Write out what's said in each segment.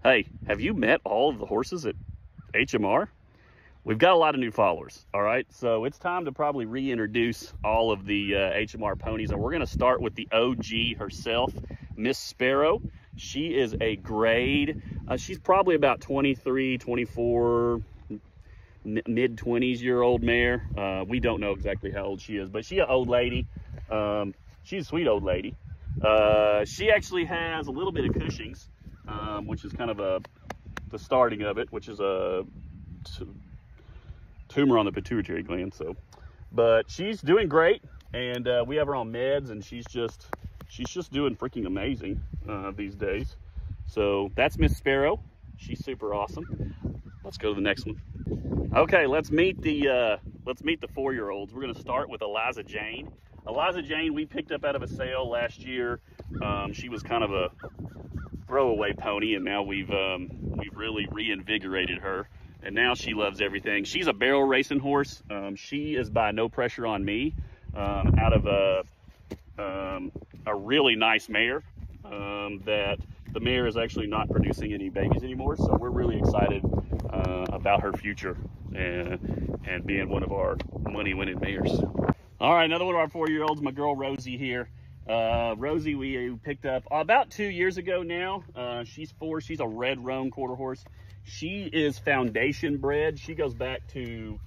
Hey, have you met all of the horses at HMR? We've got a lot of new followers, all right? So it's time to probably reintroduce all of the HMR ponies, and we're gonna start with the OG herself, Miss Sparrow. She is a grade, she's probably about 23, 24, mid-20s year old mare. We don't know exactly how old she is, but she's an old lady. She's a sweet old lady. She actually has a little bit of Cushing's, which is kind of the starting of it, which is a tumor on the pituitary gland. So, but she's doing great, and we have her on meds, and she's just doing freaking amazing these days. So that's Miss Sparrow. She's super awesome. Let's go to the next one. Okay, let's meet the 4-year-olds. We're gonna start with Eliza Jane. Eliza Jane we picked up out of a sale last year. She was kind of a throwaway pony, and now we've really reinvigorated her, and now she loves everything. She's a barrel racing horse. She is by No Pressure on Me, out of a really nice mare, that the mare is actually not producing any babies anymore, so we're really excited about her future and being one of our money-winning mares. All right, another one of our 4-year-olds, my girl Rosie here. Rosie we picked up about 2 years ago now. She's 4. She's a red roan quarter horse. She is foundation bred. She goes back to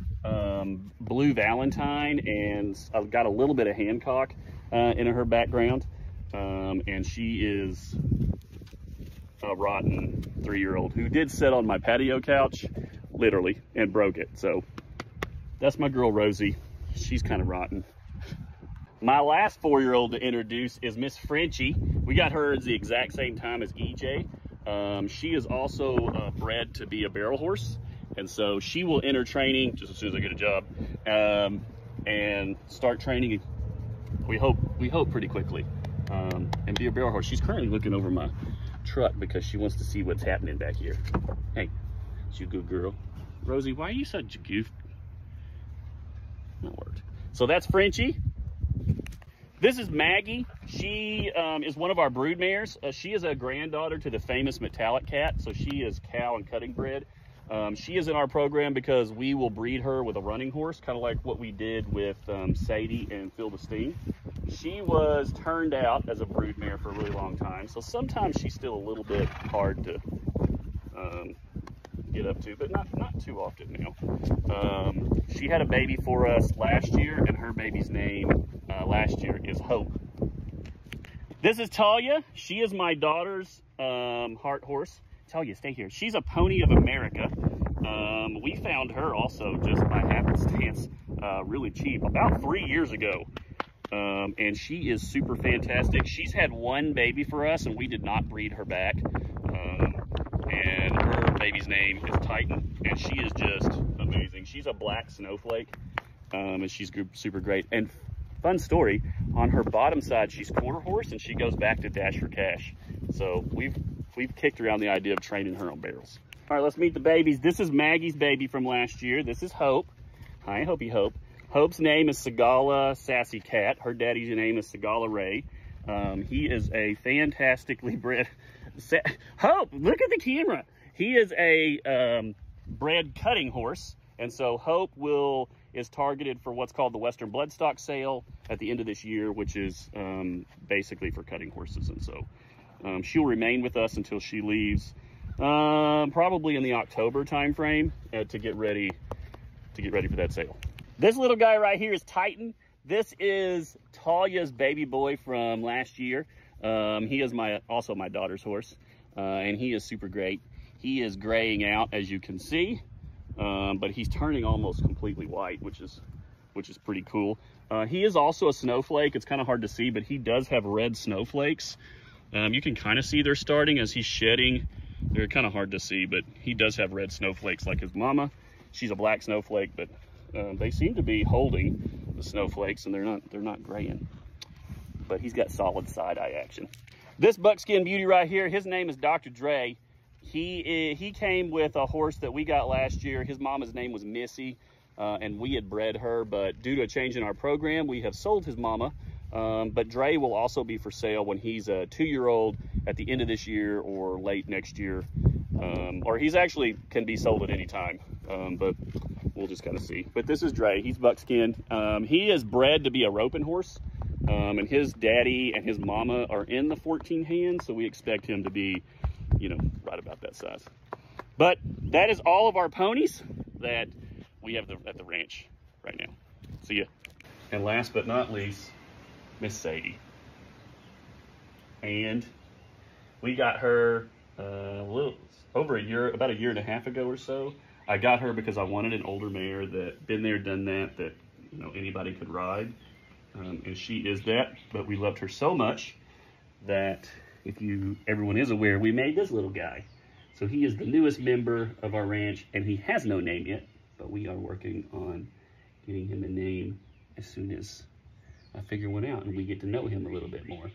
Blue Valentine, and I've got a little bit of Hancock in her background. And she is a rotten 3-year-old who did sit on my patio couch, literally, and broke it. So that's my girl Rosie. She's kind of rotten. My last 4-year-old to introduce is Miss Frenchie. We got her at the exact same time as EJ. She is also bred to be a barrel horse, and so she will enter training just as soon as I get a job, and start training. We hope pretty quickly, and be a barrel horse. She's currently looking over my truck because she wants to see what's happening back here. Hey, she's a good girl. Rosie, why are you such a goof? That worked. So that's Frenchie. This is Maggie. She is one of our brood mares. She is a granddaughter to the famous Metallic Cat, so she is cow and cutting bred. She is in our program because we will breed her with a running horse, kind of like what we did with Sadie and Phil the Sting. She was turned out as a brood mare for a really long time, so sometimes she's still a little bit hard to get up to, but not too often now. She had a baby for us last year, and her baby's name last year is Hope. This is Talia. She is my daughter's heart horse. Talia, stay here. She's a Pony of America. We found her also just by happenstance really cheap about 3 years ago. And she is super fantastic. She's had one baby for us, and we did not breed her back. And her baby's name is Titan, and she is just amazing. She's a black snowflake, and she's super great. And fun story, on her bottom side, she's quarter horse, and she goes back to Dash for Cash. So we've kicked around the idea of training her on barrels. All right, let's meet the babies. This is Maggie's baby from last year. This is Hope. Hi, Hopey Hope. Hope's name is Sagala Sassy Cat. Her daddy's name is Sagala Ray. He is a fantastically bred... Hope, look at the camera. He is a bred cutting horse, and so Hope is targeted for what's called the Western Bloodstock sale at the end of this year, which is basically for cutting horses. And so she'll remain with us until she leaves, probably in the October timeframe, to get ready for that sale. This little guy right here is Titan. This is Talia's baby boy from last year. He is also my daughter's horse, and he is super great. He is graying out, as you can see, but he's turning almost completely white, which is pretty cool. He is also a snowflake. It's kind of hard to see, but he does have red snowflakes. You can kind of see they're starting as he's shedding. They're kind of hard to see, but he does have red snowflakes like his mama. She's a black snowflake, but they seem to be holding the snowflakes, and they're not graying. But he's got solid side-eye action. This buckskin beauty right here, his name is Dr. Dre. He came with a horse that we got last year. His mama's name was Missy, and we had bred her, but due to a change in our program, we have sold his mama. But Dre will also be for sale when he's a 2-year-old at the end of this year or late next year. or he's actually can be sold at any time, but we'll just kind of see. But this is Dre. He's buckskin. He is bred to be a roping horse, and his daddy and his mama are in the 14 hands, so we expect him to be, you know, right about that size. But that is all of our ponies that we have at the ranch right now. See ya. And last but not least, Miss Sadie. And we got her over a year, about a year and a half ago or so. I got her because I wanted an older mare that been there, done that, you know, anybody could ride. And she is that, but we loved her so much that everyone is aware, we made this little guy. So he is the newest member of our ranch, and he has no name yet, but we are working on getting him a name as soon as I figure one out and we get to know him a little bit more.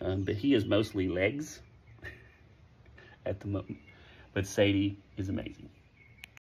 But he is mostly legs at the moment. But Sadie is amazing.